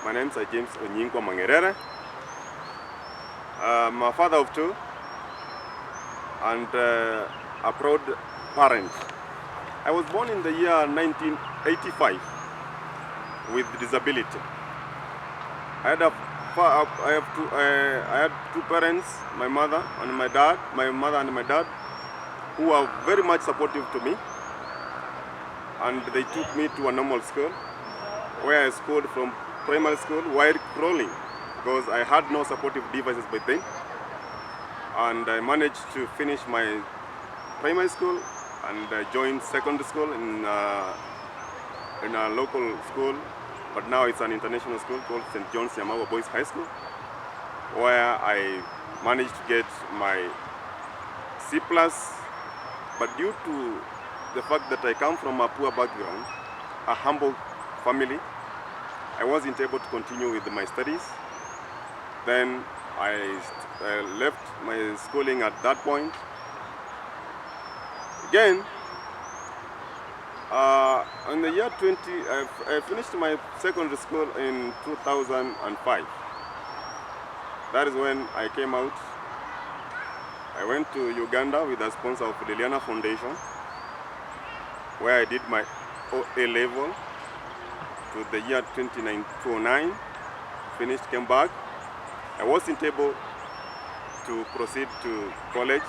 My name is James Onyinko Mangerere. I'm a father of two and a proud parent. I was born in the year 1985 with disability. I had two parents, my mother and my dad, who were very much supportive to me, and they took me to a normal school where I schooled from primary school while crawling because I had no supportive devices by then, and I managed to finish my primary school and joined secondary school in a local school, but now it's an international school called St. John's Yamawa Boys High School, where I managed to get my C+, but due to the fact that I come from a poor background, a humble family, I wasn't able to continue with my studies. Then I left my schooling at that point. Again, in the year I finished my secondary school in 2005. That is when I came out. I went to Uganda with the sponsor of the Liliana Foundation, where I did my A level to the year 2009, finished, came back. I wasn't able to proceed to college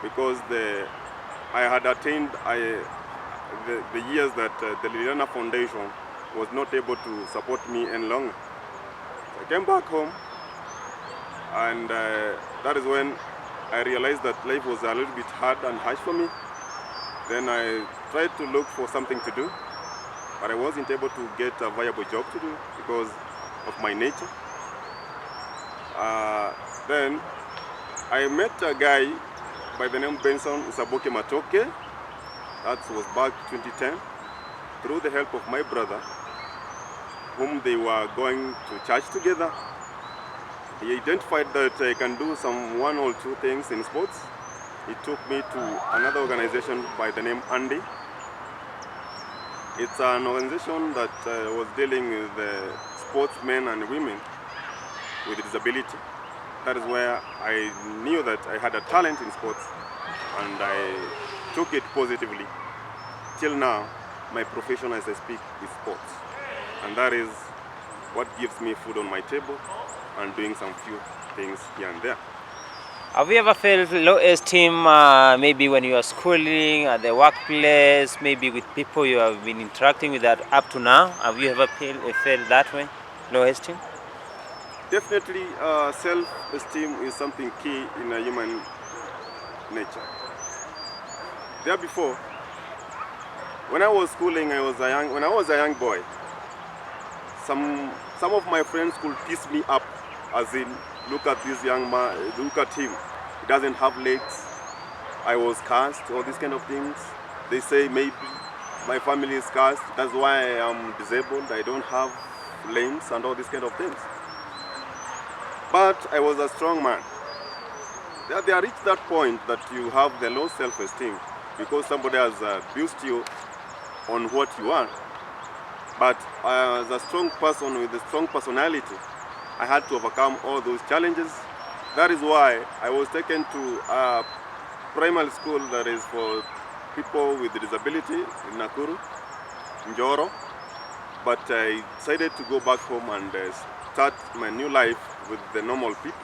because I had attained the years that the Liliana Foundation was not able to support me any longer. So I came back home, and that is when I realized that life was a little bit hard and harsh for me. Then I tried to look for something to do, but I wasn't able to get a viable job to do because of my nature. Then I met a guy by the name Benson Isaboke Matoke. That was back 2010. Through the help of my brother, whom they were going to church together, he identified that I can do some one or two things in sports. He took me to another organization by the name Andy. It's an organization that was dealing with sportsmen and women with disability. That is where I knew that I had a talent in sports, and I took it positively. Till now, my profession as I speak is sports, and that is what gives me food on my table and doing some few things here and there. Have you ever felt low esteem, maybe when you are schooling, at the workplace, maybe with people you have been interacting with that up to now? Have you ever felt that way, low esteem? Definitely, self-esteem is something key in a human nature. There before, when I was schooling, when I was a young boy, some of my friends could piss me up, as in, look at this young man, look at him, he doesn't have legs, I was cast, all these kind of things. They say maybe my family is cast, that's why I am disabled, I don't have limbs and all these kind of things. But I was a strong man. They reached that point that you have the low self-esteem because somebody has abused you on what you are. But as a strong person with a strong personality, I had to overcome all those challenges. That is why I was taken to a primary school that is for people with disability in Nakuru, Njoro. But I decided to go back home and start my new life with the normal people.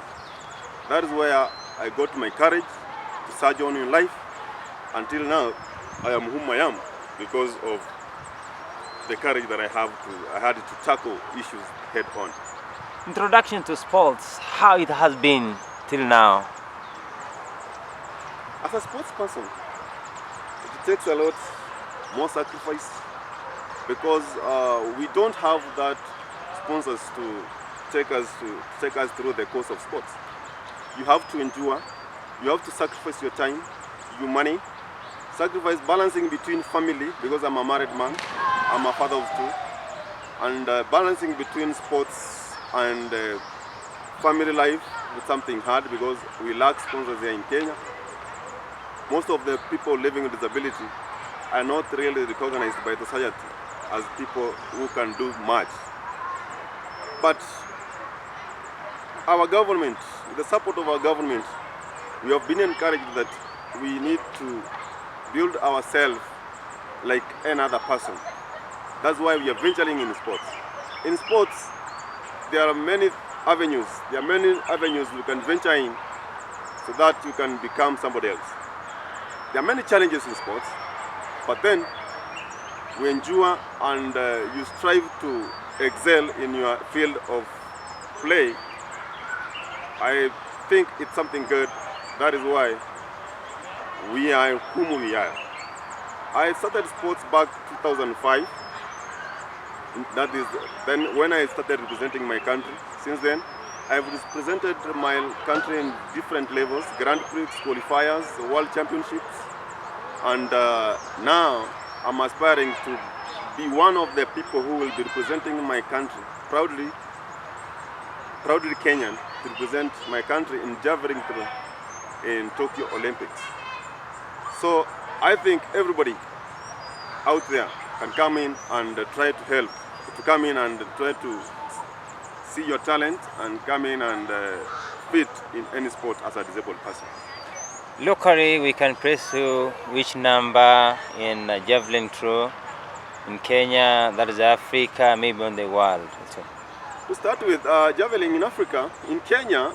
That is where I got my courage to surge on in life. Until now, I am whom I am because of the courage that I had to tackle issues head on. Introduction to sports, how it has been till now? As a sports person, it takes a lot more sacrifice because we don't have that sponsors to take us through the course of sports. You have to endure, you have to sacrifice your time, your money, sacrifice balancing between family, because I'm a married man, I'm a father of two, and balancing between sports and family life is something hard because we lack sponsors here in Kenya. Most of the people living with disability are not really recognized by the society as people who can do much. But our government, with the support of our government, we have been encouraged that we need to build ourselves like another person. That's why we are venturing in sports. In sports, there are many avenues. There are many avenues you can venture in so that you can become somebody else. There are many challenges in sports, but then we endure and you strive to excel in your field of play. I think it's something good. That is why we are whom we are. I started sports back 2005. That is then when I started representing my country. Since then, I've represented my country in different levels, Grand Prix, qualifiers, World Championships, and now I'm aspiring to be one of the people who will be representing my country, proudly Kenyan, to represent my country in javelin throw in Tokyo Olympics. So I think everybody out there can come in and try to help, to come in and try to see your talent and come in and fit in any sport as a disabled person. Locally, we can press to which number in javelin throw in Kenya, that is Africa, maybe on the world. So. To start with, javelin in Africa, in Kenya,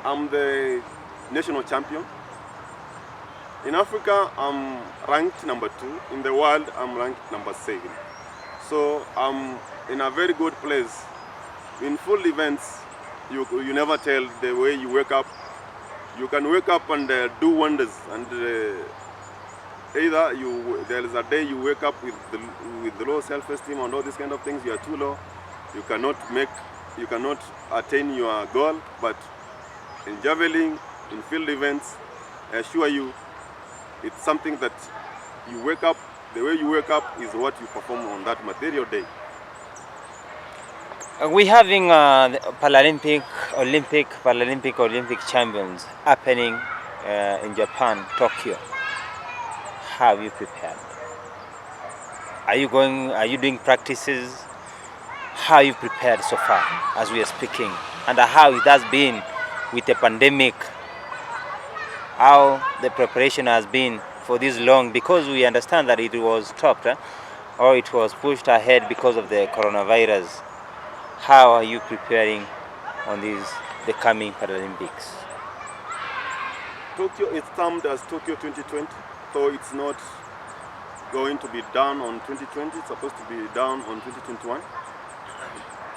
I'm the national champion. In Africa, I'm ranked number 2. In the world, I'm ranked number 7. So I'm in a very good place. In full events, you never tell the way you wake up. You can wake up and do wonders, and either there is a day you wake up with low self-esteem and all these kind of things. You are too low. You cannot attain your goal. But in javelin, in field events, I assure you, it's something that you wake up. The way you wake up is what you perform on that material day. We're having the Paralympic champions happening in Japan, Tokyo. How are you prepared? Are you doing practices? How are you prepared so far as we are speaking? And how it has been with the pandemic? How the preparation has been for this long, because we understand that it was stopped or it was pushed ahead because of the coronavirus. How are you preparing on the coming Paralympics? Tokyo is termed as Tokyo 2020, so it's not going to be done on 2020. It's supposed to be done on 2021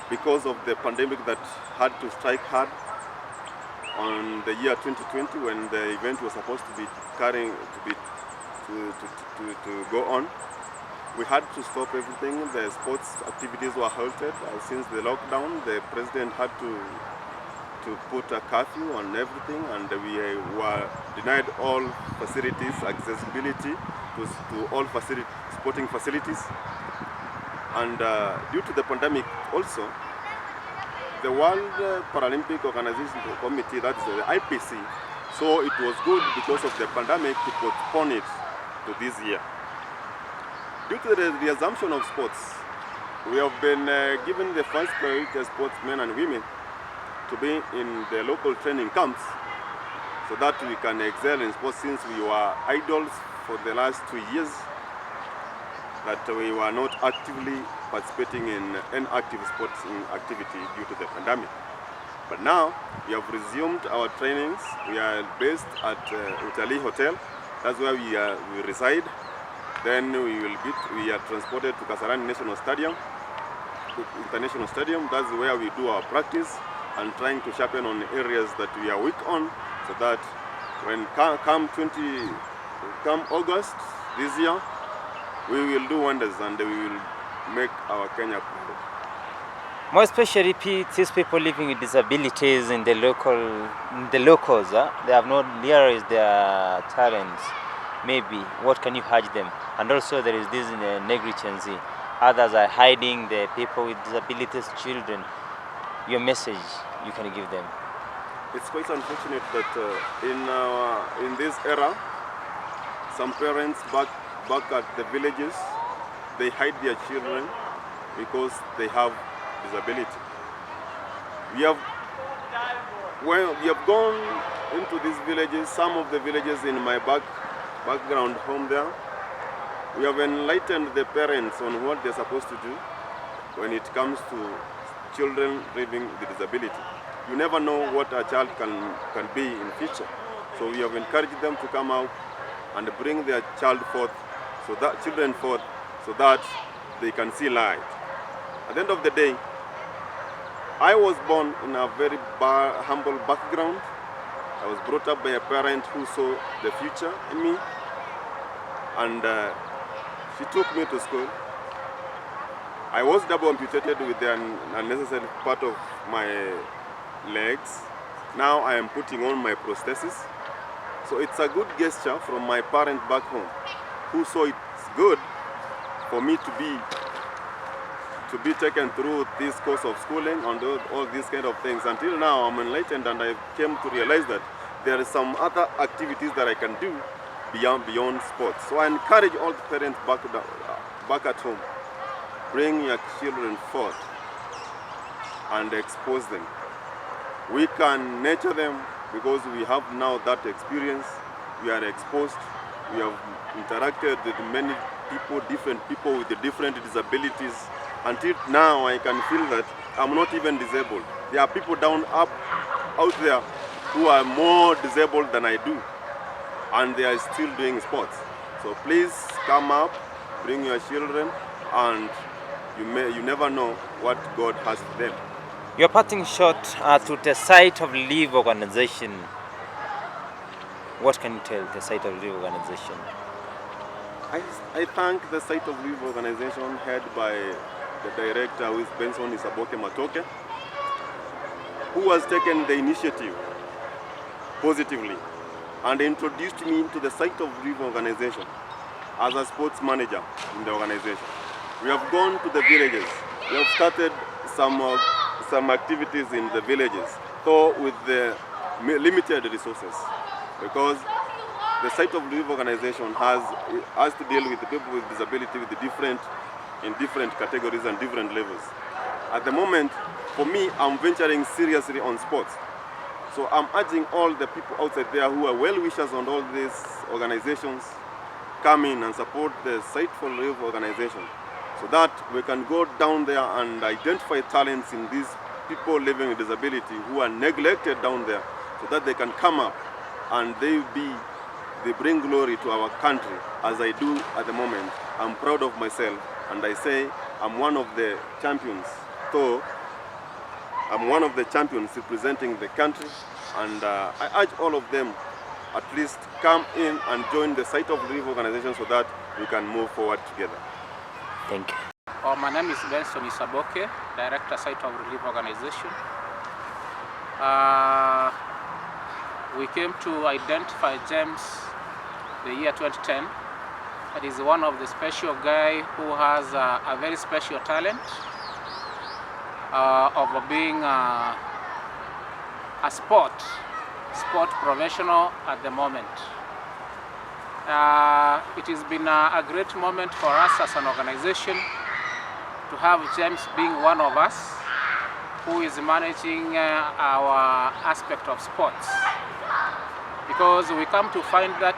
because of the pandemic that had to strike hard on the year 2020 when the event was supposed to be to go on. We had to stop everything. The sports activities were halted since the lockdown. The president had to put a curfew on everything, and we were denied all facilities, accessibility to all sporting facilities. And due to the pandemic also, the World Paralympic Organization Committee, that is the IPC, so it was good because of the pandemic to postpone it to this year. Due to the resumption of sports, we have been given the first priority as sportsmen and women to be in the local training camps so that we can excel in sports, since we were idols for the last 2 years, that we were not actively participating in any active sports activity due to the pandemic. But now we have resumed our trainings. We are based at Utalii Hotel. That's where we reside. Then we are transported to Kasarani National Stadium, International Stadium. That's where we do our practice and trying to sharpen on areas that we are weak on, so that when come August this year, we will do wonders and we will make our Kenya proud. More especially these people living with disabilities in the locals, they have not realized their talents. Maybe what can you urge them? And also there is this negligence. Others are hiding the people with disabilities, children. Your message you can give them. It's quite unfortunate that in this era, some parents back at the villages, they hide their children because they have disability. We have, when we have gone into these villages, some of the villages in my background home there, we have enlightened the parents on what they're supposed to do when it comes to children living with disability. You never know what a child can be in future. So we have encouraged them to come out and bring their children forth so that they can see light. At the end of the day, I was born in a very humble background. I was brought up by a parent who saw the future in me, and she took me to school. I was double amputated with the unnecessary part of my legs. Now I am putting on my prosthesis. So it's a good gesture from my parent back home, who saw it's good for me to be taken through this course of schooling and all these kind of things. Until now, I'm enlightened, and I came to realize that there are some other activities that I can do beyond sports. So I encourage all the parents back at home, bring your children forth and expose them. We can nurture them because we have now that experience. We are exposed. We have interacted with many people, different people with the different disabilities. Until now, I can feel that I'm not even disabled. There are people out there who are more disabled than I do, and they are still doing sports. So please come up, bring your children, and you never know what God has for them. Your parting shot to the Sight of Live organization. What can you tell the Sight of Live organization? I thank the Sight of Live organization head by the director, who is Benson Isaboke Matoke, who has taken the initiative positively and introduced me to the Sight of Live organization as a sports manager in the organization. We have gone to the villages. We have started some activities in the villages, though with the limited resources, because the Sight of Live organization has to deal with the people with disability in different categories and different levels. At the moment, for me, I'm venturing seriously on sports. So I'm urging all the people outside there who are well-wishers on all these organizations, come in and support the Sight for Live organization, so that we can go down there and identify talents in these people living with disability who are neglected down there, so that they can come up and they bring glory to our country, as I do at the moment. I'm proud of myself, and I say I'm one of the champions. So I'm one of the champions representing the country, and I urge all of them at least come in and join the Sight of Live organization so that we can move forward together. Thank you. My name is Benson Isaboke, Director, Sight of Relief Organization. We came to identify James the year 2010. That is one of the special guy who has a very special talent of being a sport professional at the moment. It has been a great moment for us as an organization to have James being one of us who is managing our aspect of sports, because we come to find that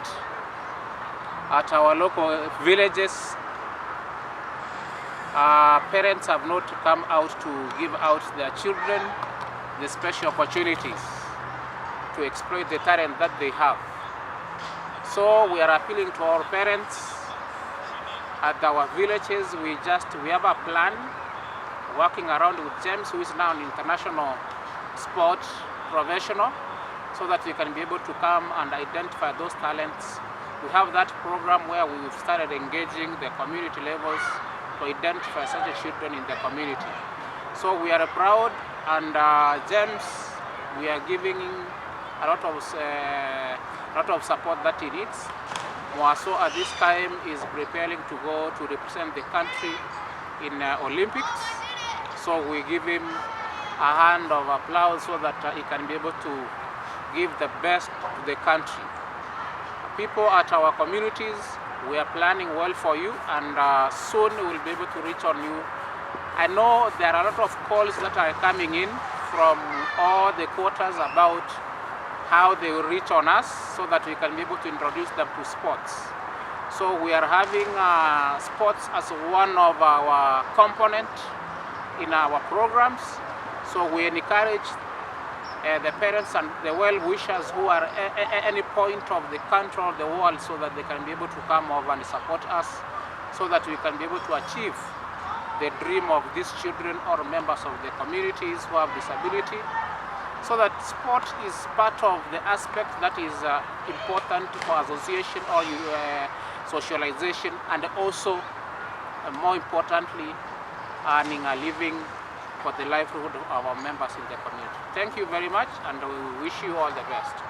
at our local villages, parents have not come out to give out their children the special opportunities to exploit the talent that they have. So we are appealing to our parents at our villages. We have a plan working around with James, who is now an international sport professional, so that we can be able to come and identify those talents. We have that program where we've started engaging the community levels to identify such children in the community. So we are proud, and James, we are giving a lot of support that he needs. Mwaso at this time is preparing to go to represent the country in Olympics. So we give him a hand of applause so that he can be able to give the best to the country. People at our communities, we are planning well for you, and soon we will be able to reach on you. I know there are a lot of calls that are coming in from all the quarters about how they will reach on us so that we can be able to introduce them to sports. So we are having sports as one of our components in our programs. So we encourage the parents and the well-wishers who are at any point of the country or the world so that they can be able to come over and support us so that we can be able to achieve the dream of these children or members of the communities who have disability, so that sport is part of the aspect that is important for association or socialization, and also more importantly earning a living for the livelihood of our members in the community. Thank you very much, and we wish you all the best.